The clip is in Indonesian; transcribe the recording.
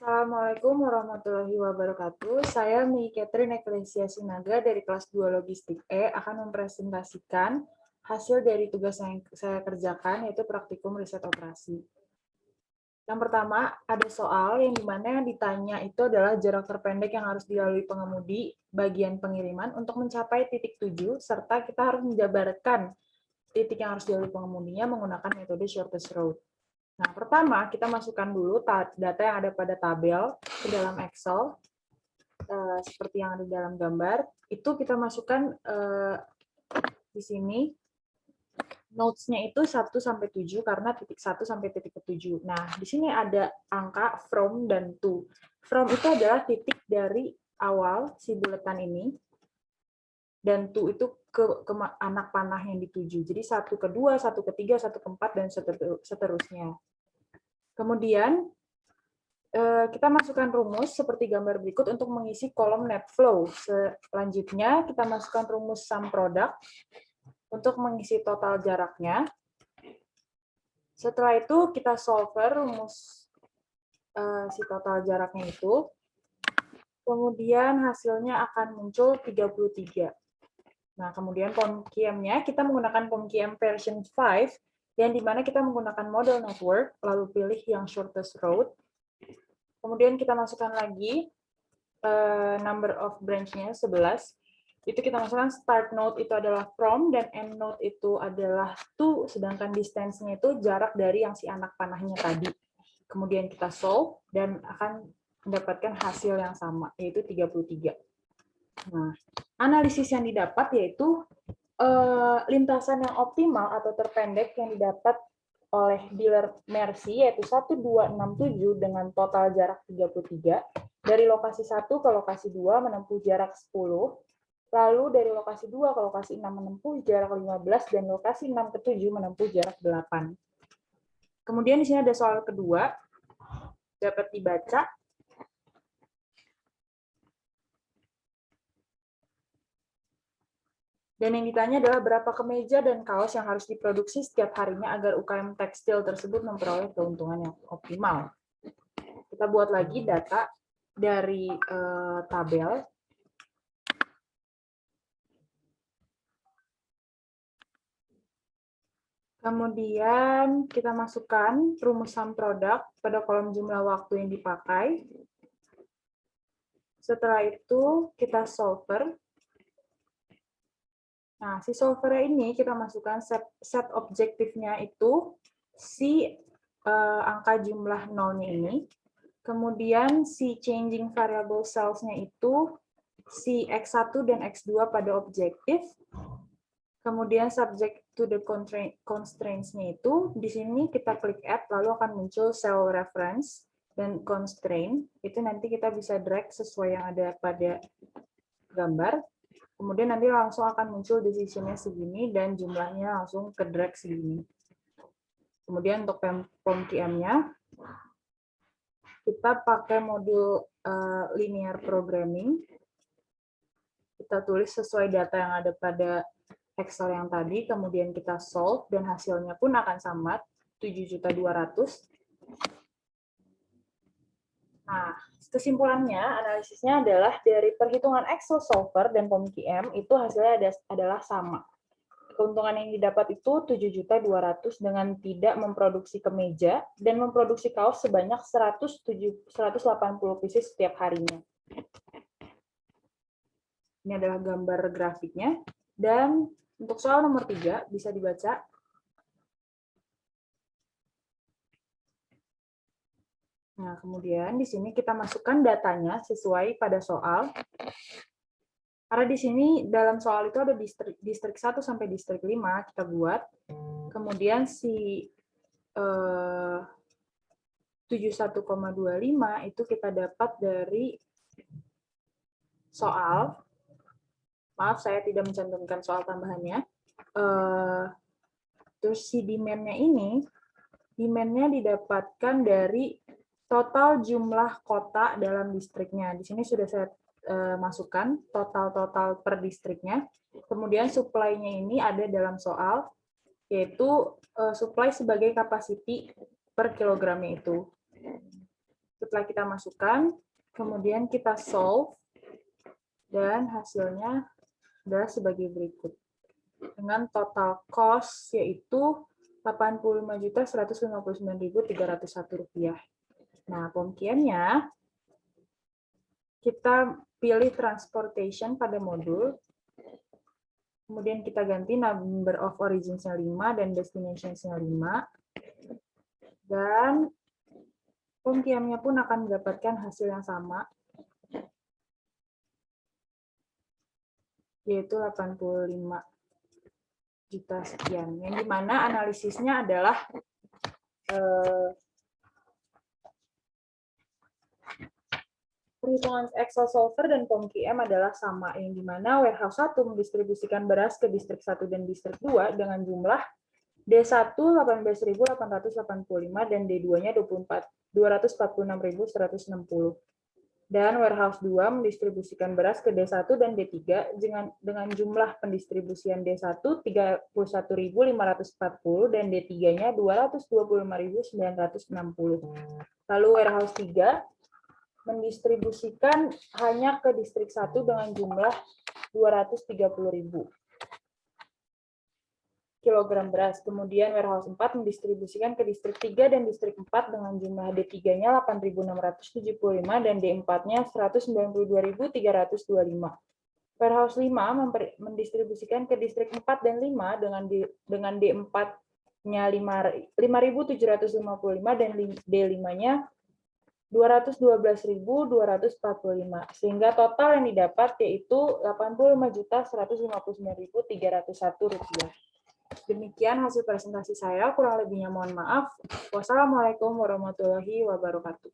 Assalamualaikum warahmatullahi wabarakatuh. Saya Mi Catherine Eklesia Sinaga dari kelas 2 Logistik E akan mempresentasikan hasil dari tugas yang saya kerjakan, yaitu praktikum riset operasi. Yang pertama, ada soal yang dimana yang ditanya itu adalah jarak terpendek yang harus dilalui pengemudi bagian pengiriman untuk mencapai titik tuju, serta kita harus menjabarkan titik yang harus dilalui pengemudinya menggunakan metode shortest route. Nah, pertama kita masukkan dulu data yang ada pada tabel ke dalam Excel, seperti yang ada di dalam gambar. Itu kita masukkan di sini, notes-nya itu 1 sampai 7 karena titik 1 sampai titik ke-7. Nah, di sini ada angka from dan to. From itu adalah titik dari awal si buletan ini, dan to itu ke anak panah yang dituju. Jadi 1 ke 2, 1 ke 3, 1 ke 4, dan seterusnya. Kemudian kita masukkan rumus seperti gambar berikut untuk mengisi kolom net flow. Selanjutnya kita masukkan rumus sum product untuk mengisi total jaraknya. Setelah itu kita solver rumus si total jaraknya itu. Kemudian hasilnya akan muncul 33. Nah, kemudian POMQM-nya kita menggunakan POMQM version 5 yang dimana kita menggunakan model network, lalu pilih yang shortest route. Kemudian kita masukkan lagi number of branch-nya 11. Itu kita masukkan start node itu adalah from, dan end node itu adalah to, sedangkan distance-nya itu jarak dari yang si anak panahnya tadi. Kemudian kita solve, dan akan mendapatkan hasil yang sama, yaitu 33. Nah, analisis yang didapat yaitu lintasan yang optimal atau terpendek yang didapat oleh dealer Mercy yaitu 1267 dengan total jarak 33, dari lokasi 1 ke lokasi 2 menempuh jarak 10, lalu dari lokasi 2 ke lokasi 6 menempuh jarak 15, dan lokasi 6 ke 7 menempuh jarak 8. Kemudian di sini ada soal kedua, dapat dibaca. Dan yang ditanya adalah berapa kemeja dan kaos yang harus diproduksi setiap harinya agar UKM tekstil tersebut memperoleh keuntungan yang optimal. Kita buat lagi data dari tabel. Kemudian kita masukkan rumus sum product pada kolom jumlah waktu yang dipakai. Setelah itu kita solver. Nah, si solver ini kita masukkan set objektifnya itu si angka jumlah nolnya ini. Kemudian si changing variable cells-nya itu si X1 dan X2 pada objektif. Kemudian subject to the constraints-nya itu, di sini kita klik add, lalu akan muncul cell reference dan constraint. Itu nanti kita bisa drag sesuai yang ada pada gambar. Kemudian nanti langsung akan muncul decision-nya segini, dan jumlahnya langsung ke drag segini. Kemudian untuk POMQM-nya, kita pakai modul linear programming. Kita tulis sesuai data yang ada pada Excel yang tadi, kemudian kita solve, dan hasilnya pun akan sama, 7.200.000. Nah, kesimpulannya, analisisnya adalah dari perhitungan Excel solver dan POMQM, itu hasilnya adalah sama. Keuntungan yang didapat itu 7.200.000 dengan tidak memproduksi kemeja dan memproduksi kaos sebanyak 180 pieces setiap harinya. Ini adalah gambar grafiknya. Dan untuk soal nomor 3 bisa dibaca. Nah, kemudian di sini kita masukkan datanya sesuai pada soal. Karena di sini dalam soal itu ada distrik 1 sampai distrik 5 kita buat. Kemudian si 71,25 itu kita dapat dari soal. Maaf, saya tidak mencantumkan soal tambahannya. Terus si demand-nya ini, demand-nya didapatkan dari total jumlah kota dalam distriknya. Di sini sudah saya masukkan total per distriknya. Kemudian supply-nya ini ada dalam soal, yaitu supply sebagai capacity per kilogramnya itu. Setelah kita masukkan, kemudian kita solve, dan hasilnya adalah sebagai berikut. Dengan total cost yaitu Rp85.159.301. Nah, pengkiannya kita pilih transportation pada modul, kemudian kita ganti number of origins-nya 5 dan destination-nya 5, dan pengkiannya pun akan mendapatkan hasil yang sama, yaitu 85 juta sekian. Yang dimana analisisnya adalah perhitungan Excel solver dan POM-QM adalah sama, yang dimana warehouse 1 mendistribusikan beras ke distrik 1 dan distrik 2 dengan jumlah D1 18.885 dan D2-nya 246.160. Dan warehouse 2 mendistribusikan beras ke D1 dan D3 dengan jumlah pendistribusian D1 31.540 dan D3-nya 225.960. Lalu warehouse 3 mendistribusikan hanya ke distrik 1 dengan jumlah 230.000 kilogram beras. Kemudian warehouse 4 mendistribusikan ke distrik 3 dan distrik 4 dengan jumlah D3-nya 8.675 dan D4-nya 192.325. Warehouse 5 mendistribusikan ke distrik 4 dan 5 dengan D4-nya 5.755 dan D5-nya 212.245, sehingga total yang didapat yaitu Rp85.159.301. Demikian hasil presentasi saya, kurang lebihnya mohon maaf. Wassalamualaikum warahmatullahi wabarakatuh.